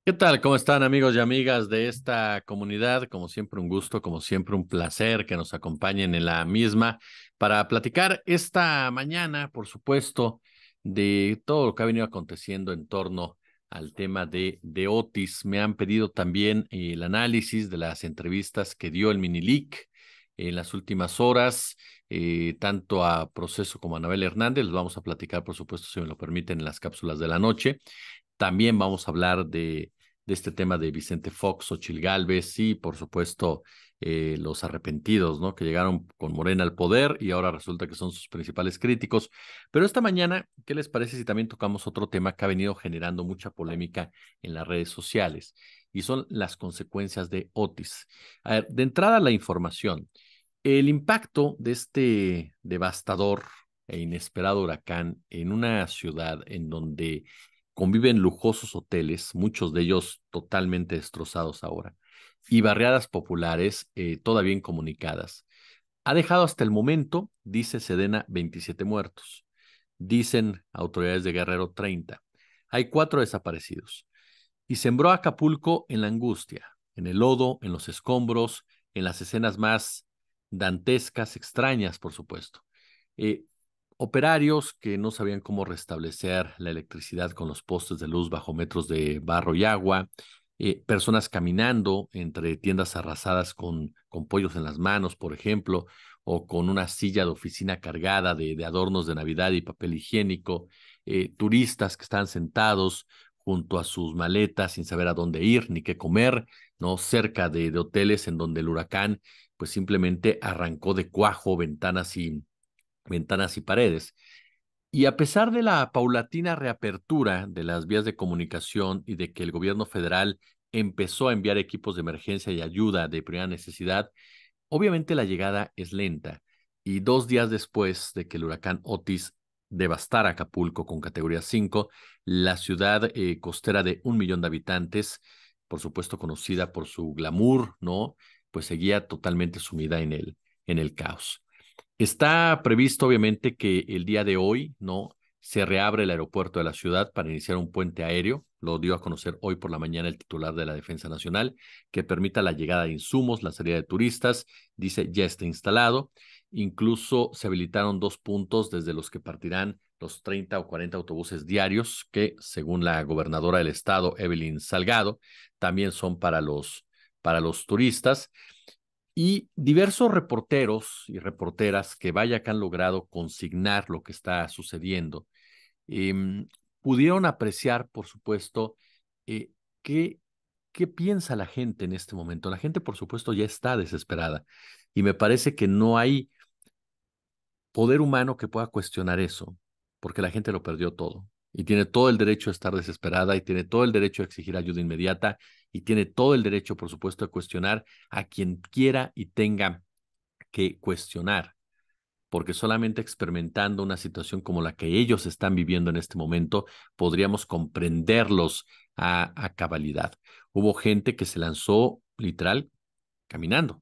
¿Qué tal? ¿Cómo están amigos y amigas de esta comunidad? Como siempre un gusto, como siempre un placer que nos acompañen en la misma para platicar esta mañana, por supuesto, de todo lo que ha venido aconteciendo en torno al tema de Otis. Me han pedido también el análisis de las entrevistas que dio el Minilic en las últimas horas, tanto a Proceso como a Anabel Hernández. Les vamos a platicar, por supuesto, si me lo permiten, en las cápsulas de la noche. También vamos a hablar de este tema de Vicente Fox, Xochitl Gálvez y, por supuesto, los arrepentidos, ¿no? Que llegaron con Morena al poder y ahora resulta que son sus principales críticos. Pero esta mañana, ¿qué les parece si también tocamos otro tema que ha venido generando mucha polémica en las redes sociales? Y son las consecuencias de Otis. A ver, de entrada la información. El impacto de este devastador e inesperado huracán en una ciudad en donde conviven lujosos hoteles, muchos de ellos totalmente destrozados ahora, y barriadas populares todavía incomunicadas. Ha dejado hasta el momento, dice Sedena, 27 muertos. Dicen autoridades de Guerrero 30. Hay 4 desaparecidos. Y sembró a Acapulco en la angustia, en el lodo, en los escombros, en las escenas más dantescas, extrañas, por supuesto. Eh, Operarios que no sabían cómo restablecer la electricidad con los postes de luz bajo metros de barro y agua, personas caminando entre tiendas arrasadas con pollos en las manos, por ejemplo, o con una silla de oficina cargada de adornos de Navidad y papel higiénico, turistas que están sentados junto a sus maletas sin saber a dónde ir ni qué comer, ¿no? Cerca de hoteles en donde el huracán pues simplemente arrancó de cuajo ventanas y paredes. Y a pesar de la paulatina reapertura de las vías de comunicación y de que el gobierno federal empezó a enviar equipos de emergencia y ayuda de primera necesidad, obviamente la llegada es lenta. Y 2 días después de que el huracán Otis devastara Acapulco con categoría 5, la ciudad costera de 1 millón de habitantes, por supuesto conocida por su glamour, ¿no? Pues seguía totalmente sumida en el caos. Está previsto, obviamente, que el día de hoy, ¿no? Se reabre el aeropuerto de la ciudad para iniciar un puente aéreo. Lo dio a conocer hoy por la mañana el titular de la Defensa Nacional, que permita la llegada de insumos, la salida de turistas. Dice, ya está instalado. Incluso se habilitaron 2 puntos desde los que partirán los 30 o 40 autobuses diarios, que según la gobernadora del estado, Evelyn Salgado, también son para los turistas. Y diversos reporteros y reporteras que vaya que han logrado consignar lo que está sucediendo, eh, pudieron apreciar, por supuesto, eh, qué, qué piensa la gente en este momento. La gente, por supuesto, ya está desesperada y me parece que no hay poder humano que pueda cuestionar eso, porque la gente lo perdió todo y tiene todo el derecho a estar desesperada y tiene todo el derecho a exigir ayuda inmediata y tiene todo el derecho, por supuesto, a cuestionar a quien quiera y tenga que cuestionar, porque solamente experimentando una situación como la que ellos están viviendo en este momento, podríamos comprenderlos a cabalidad. Hubo gente que se lanzó literal caminando,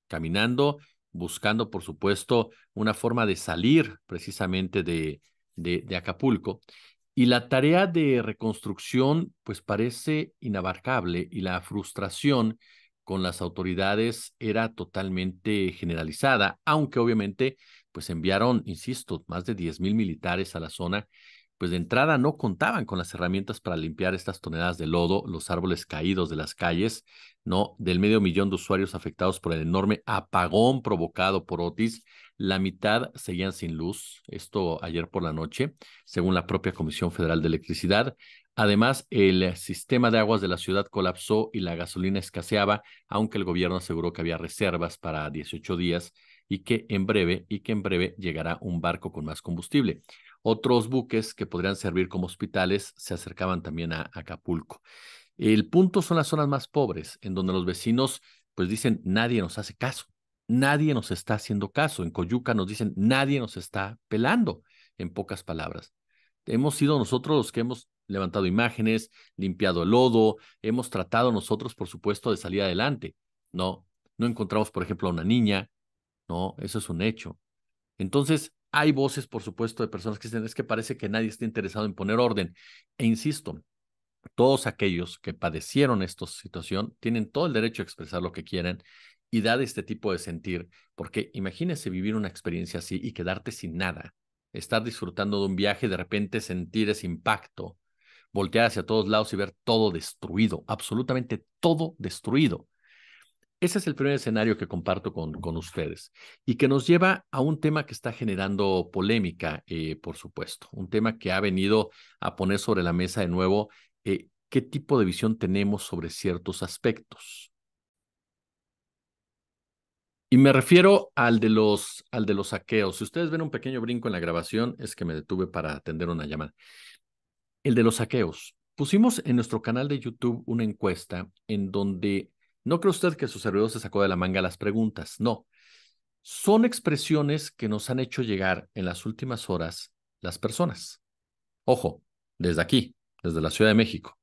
caminando, buscando, por supuesto, una forma de salir precisamente de Acapulco. Y la tarea de reconstrucción, pues parece inabarcable y la frustración con las autoridades era totalmente generalizada, aunque obviamente, pues enviaron, insisto, más de 10,000 militares a la zona, pues de entrada no contaban con las herramientas para limpiar estas toneladas de lodo, los árboles caídos de las calles, ¿no? Del medio millón de usuarios afectados por el enorme apagón provocado por Otis, la mitad seguían sin luz, esto ayer por la noche, según la propia Comisión Federal de Electricidad. Además, el sistema de aguas de la ciudad colapsó y la gasolina escaseaba, aunque el gobierno aseguró que había reservas para 18 días y que en breve llegará un barco con más combustible. Otros buques que podrían servir como hospitales se acercaban también a Acapulco. El punto son las zonas más pobres, en donde los vecinos pues dicen, nadie nos hace caso, nadie nos está haciendo caso. En Coyuca nos dicen, nadie nos está pelando, en pocas palabras. Hemos sido nosotros los que hemos levantado imágenes, limpiado el lodo, hemos tratado nosotros, por supuesto, de salir adelante. No, no encontramos, por ejemplo, a una niña, no, eso es un hecho. Entonces, hay voces, por supuesto, de personas que dicen, es que parece que nadie está interesado en poner orden. E insisto, Todos aquellos que padecieron esta situación tienen todo el derecho a expresar lo que quieran y dar este tipo de sentir, porque imagínese vivir una experiencia así y quedarte sin nada, estar disfrutando de un viaje y de repente sentir ese impacto, voltear hacia todos lados y ver todo destruido, absolutamente todo destruido. Ese es el primer escenario que comparto con ustedes y que nos lleva a un tema que está generando polémica, por supuesto, un tema que ha venido a poner sobre la mesa de nuevo qué tipo de visión tenemos sobre ciertos aspectos. Y me refiero al de los saqueos. Si ustedes ven un pequeño brinco en la grabación, es que me detuve para atender una llamada. El de los saqueos. Pusimos en nuestro canal de YouTube una encuesta en donde no cree usted que su servidor se sacó de la manga las preguntas. No. Son expresiones que nos han hecho llegar en las últimas horas las personas. Ojo, desde aquí, desde la Ciudad de México.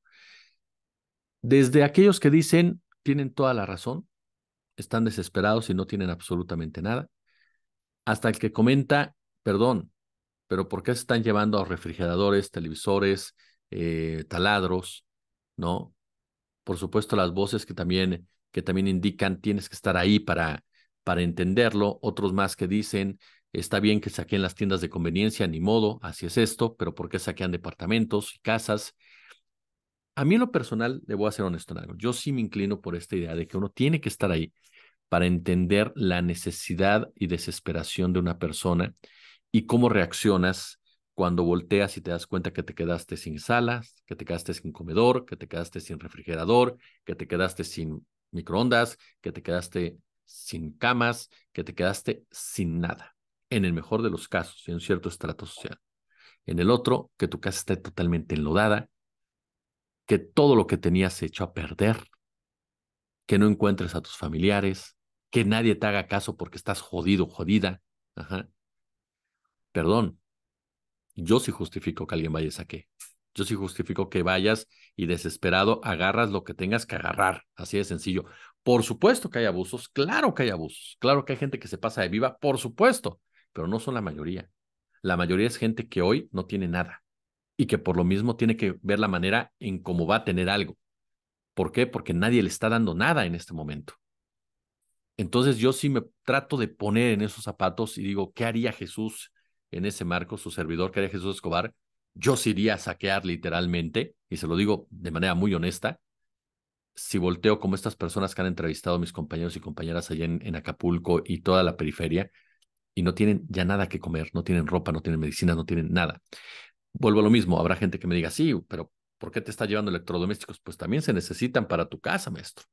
Desde aquellos que dicen, tienen toda la razón, están desesperados y no tienen absolutamente nada, hasta el que comenta, perdón, pero ¿por qué se están llevando a refrigeradores, televisores, taladros, ¿no? Por supuesto, las voces que también indican tienes que estar ahí para entenderlo. Otros más que dicen, está bien que saqueen las tiendas de conveniencia, ni modo, así es esto, pero ¿por qué saquean departamentos y casas? A mí en lo personal, le voy a ser honesto en algo. Yo sí me inclino por esta idea de que uno tiene que estar ahí para entender la necesidad y desesperación de una persona y cómo reaccionas cuando volteas y te das cuenta que te quedaste sin salas, que te quedaste sin comedor, que te quedaste sin refrigerador, que te quedaste sin microondas, que te quedaste sin camas, que te quedaste sin nada. En el mejor de los casos, en un cierto estrato social. En el otro, que tu casa esté totalmente enlodada, que todo lo que tenías se echó a perder, que no encuentres a tus familiares, que nadie te haga caso porque estás jodido, jodida. Ajá. Perdón, yo sí justifico que alguien vaya y saque. Yo sí justifico que vayas y desesperado agarras lo que tengas que agarrar. Así de sencillo. Por supuesto que hay abusos, claro que hay abusos, claro que hay gente que se pasa de viva, por supuesto, pero no son la mayoría. La mayoría es gente que hoy no tiene nada y que por lo mismo tiene que ver la manera en cómo va a tener algo. ¿Por qué? Porque nadie le está dando nada en este momento. Entonces yo sí me trato de poner en esos zapatos y digo, ¿qué haría Jesús en ese marco, su servidor? ¿Qué haría Jesús Escobar? Yo sí iría a saquear literalmente, y se lo digo de manera muy honesta, si volteo como estas personas que han entrevistado a mis compañeros y compañeras allá en Acapulco y toda la periferia, y no tienen ya nada que comer, no tienen ropa, no tienen medicina, no tienen nada. Vuelvo a lo mismo, habrá gente que me diga, sí, pero ¿por qué te está llevando electrodomésticos? Pues también se necesitan para tu casa, maestro.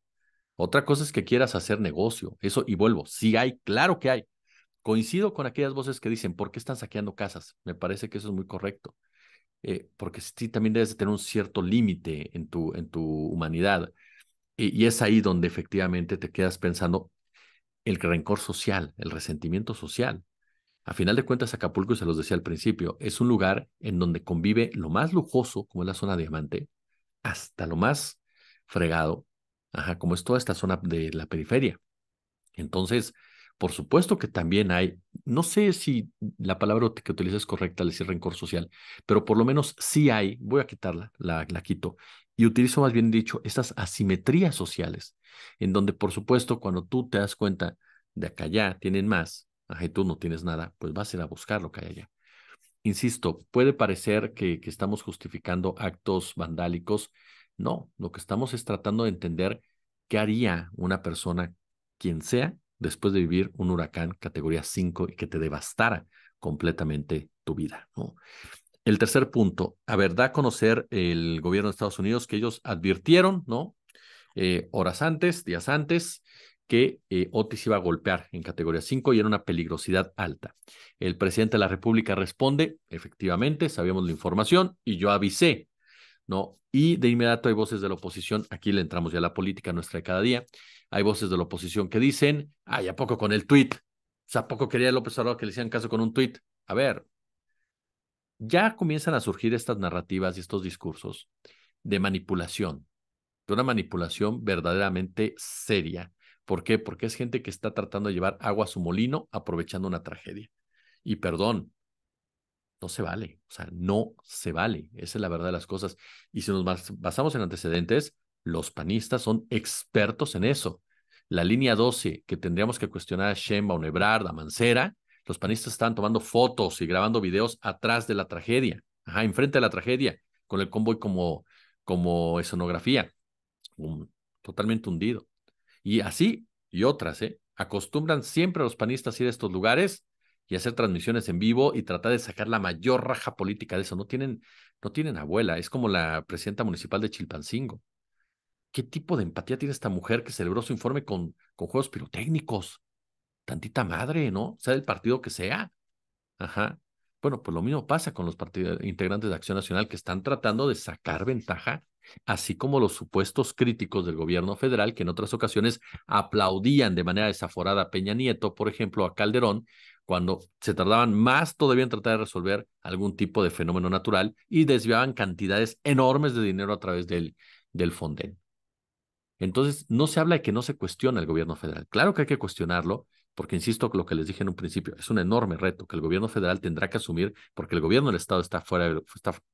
Otra cosa es que quieras hacer negocio, eso, y vuelvo, sí hay, claro que hay. Coincido con aquellas voces que dicen, ¿por qué están saqueando casas? Me parece que eso es muy correcto, porque sí también debes de tener un cierto límite en tu humanidad, y es ahí donde efectivamente te quedas pensando el rencor social, el resentimiento social. A final de cuentas, Acapulco, y se los decía al principio, es un lugar en donde convive lo más lujoso, como es la zona diamante, hasta lo más fregado, ajá, como es toda esta zona de la periferia. Entonces, por supuesto que también hay, no sé si la palabra que utiliza es correcta al decir rencor social, pero por lo menos sí hay, voy a quitarla, la quito, y utilizo más bien dicho estas asimetrías sociales, en donde por supuesto cuando tú te das cuenta de que allá tienen más, ajá, y tú no tienes nada, pues vas a ir a buscar lo que hay allá. Insisto, puede parecer que estamos justificando actos vandálicos. No, lo que estamos es tratando de entender qué haría una persona, quien sea, después de vivir un huracán categoría 5 y que te devastara completamente tu vida, ¿no? El tercer punto, a ver, da a conocer el gobierno de Estados Unidos que ellos advirtieron, ¿no? Horas antes, días antes, que Otis iba a golpear en categoría 5 y era una peligrosidad alta. El presidente de la República responde, efectivamente, sabíamos la información y yo avisé, ¿no? Y de inmediato hay voces de la oposición, aquí le entramos ya a la política nuestra de cada día, hay voces de la oposición que dicen, ay, ¿a poco con el tuit? O sea, ¿a poco quería López Obrador que le hicieran caso con un tuit? A ver, ya comienzan a surgir estas narrativas y estos discursos de manipulación, de una manipulación verdaderamente seria. ¿Por qué? Porque es gente que está tratando de llevar agua a su molino aprovechando una tragedia. Y perdón, No se vale, o sea, no se vale. Esa es la verdad de las cosas. Y si nos basamos en antecedentes, los panistas son expertos en eso. La línea 12, que tendríamos que cuestionar a Sheinbaum, Ebrard, a Mancera, los panistas estaban tomando fotos y grabando videos atrás de la tragedia, enfrente de la tragedia, con el convoy como escenografía, totalmente hundido. Y así y otras, acostumbran siempre a los panistas a ir a estos lugares y hacer transmisiones en vivo y tratar de sacar la mayor raja política de eso. No tienen abuela. Es como la presidenta municipal de Chilpancingo. ¿Qué tipo de empatía tiene esta mujer que celebró su informe con juegos pirotécnicos? Tantita madre, ¿no? Sea del partido que sea. Ajá. Bueno, pues lo mismo pasa con los integrantes de Acción Nacional que están tratando de sacar ventaja, así como los supuestos críticos del gobierno federal que en otras ocasiones aplaudían de manera desaforada a Peña Nieto, por ejemplo, a Calderón, cuando se tardaban más todavía en tratar de resolver algún tipo de fenómeno natural y desviaban cantidades enormes de dinero a través del Fonden. Entonces, no se habla de que no se cuestiona el gobierno federal. Claro que hay que cuestionarlo, porque insisto con lo que les dije en un principio, es un enorme reto que el gobierno federal tendrá que asumir, porque el gobierno del Estado está fuera,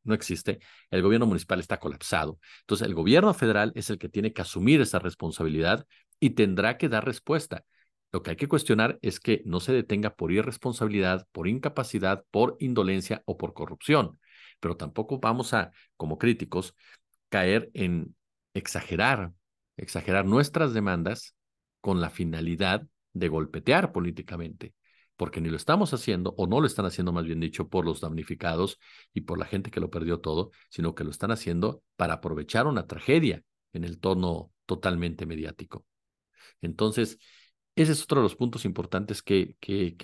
no existe, el gobierno municipal está colapsado. Entonces, el gobierno federal es el que tiene que asumir esa responsabilidad y tendrá que dar respuesta. Lo que hay que cuestionar es que no se detenga por irresponsabilidad, por incapacidad, por indolencia o por corrupción. Pero tampoco vamos a, como críticos, caer en exagerar nuestras demandas con la finalidad de golpetear políticamente, porque ni lo estamos haciendo, o no lo están haciendo, más bien dicho, por los damnificados y por la gente que lo perdió todo, sino que lo están haciendo para aprovechar una tragedia en el tono totalmente mediático. Entonces, ese es otro de los puntos importantes que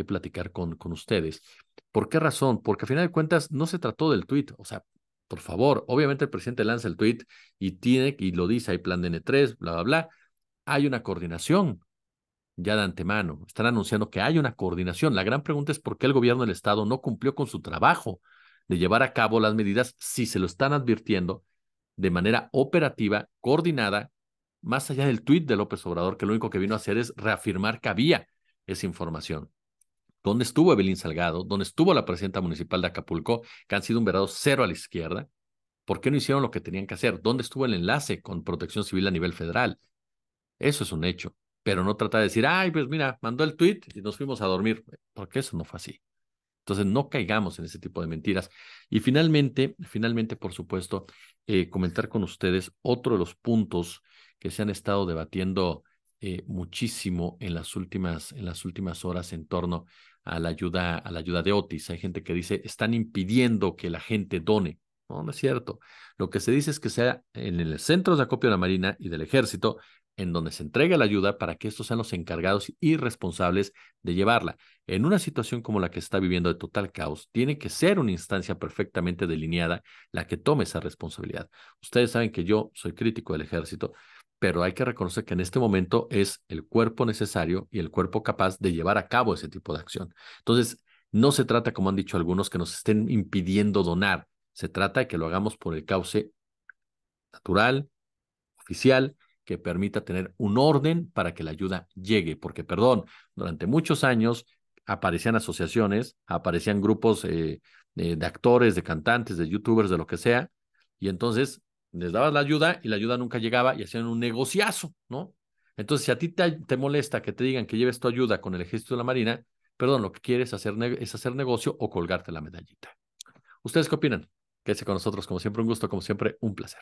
platicar con ustedes. ¿Por qué razón? Porque a final de cuentas no se trató del tuit. O sea, por favor, obviamente el presidente lanza el tuit y lo dice, hay plan de N3, bla, bla, bla. Hay una coordinación ya de antemano. Están anunciando que hay una coordinación. La gran pregunta es por qué el gobierno del Estado no cumplió con su trabajo de llevar a cabo las medidas si se lo están advirtiendo de manera operativa, coordinada, más allá del tuit de López Obrador, que lo único que vino a hacer es reafirmar que había esa información. ¿Dónde estuvo Evelyn Salgado? ¿Dónde estuvo la presidenta municipal de Acapulco, que han sido un verdadero cero a la izquierda? ¿Por qué no hicieron lo que tenían que hacer? ¿Dónde estuvo el enlace con Protección Civil a nivel federal? Eso es un hecho. Pero no trata de decir, ay, pues mira, mandó el tuit y nos fuimos a dormir, porque eso no fue así. Entonces, no caigamos en ese tipo de mentiras. Y finalmente, por supuesto, comentar con ustedes otro de los puntos que se han estado debatiendo muchísimo en las últimas horas en torno a la ayuda de Otis. Hay gente que dice, están impidiendo que la gente done. No, no es cierto. Lo que se dice es que sea en el centro de acopio de la Marina y del Ejército, en donde se entregue la ayuda para que estos sean los encargados y responsables de llevarla. En una situación como la que está viviendo de total caos, tiene que ser una instancia perfectamente delineada la que tome esa responsabilidad. Ustedes saben que yo soy crítico del ejército, pero hay que reconocer que en este momento es el cuerpo necesario y el cuerpo capaz de llevar a cabo ese tipo de acción. Entonces, no se trata, como han dicho algunos, que nos estén impidiendo donar. Se trata de que lo hagamos por el cauce natural, oficial, que permita tener un orden para que la ayuda llegue, porque, perdón, durante muchos años aparecían asociaciones, aparecían grupos de actores, de cantantes, de youtubers, de lo que sea, y entonces les dabas la ayuda y la ayuda nunca llegaba y hacían un negociazo, ¿no? Entonces, si a ti te molesta que te digan que lleves tu ayuda con el Ejército de la Marina, perdón, lo que quieres es hacer negocio o colgarte la medallita. ¿Ustedes qué opinan? Quédense con nosotros, como siempre, un gusto, como siempre, un placer.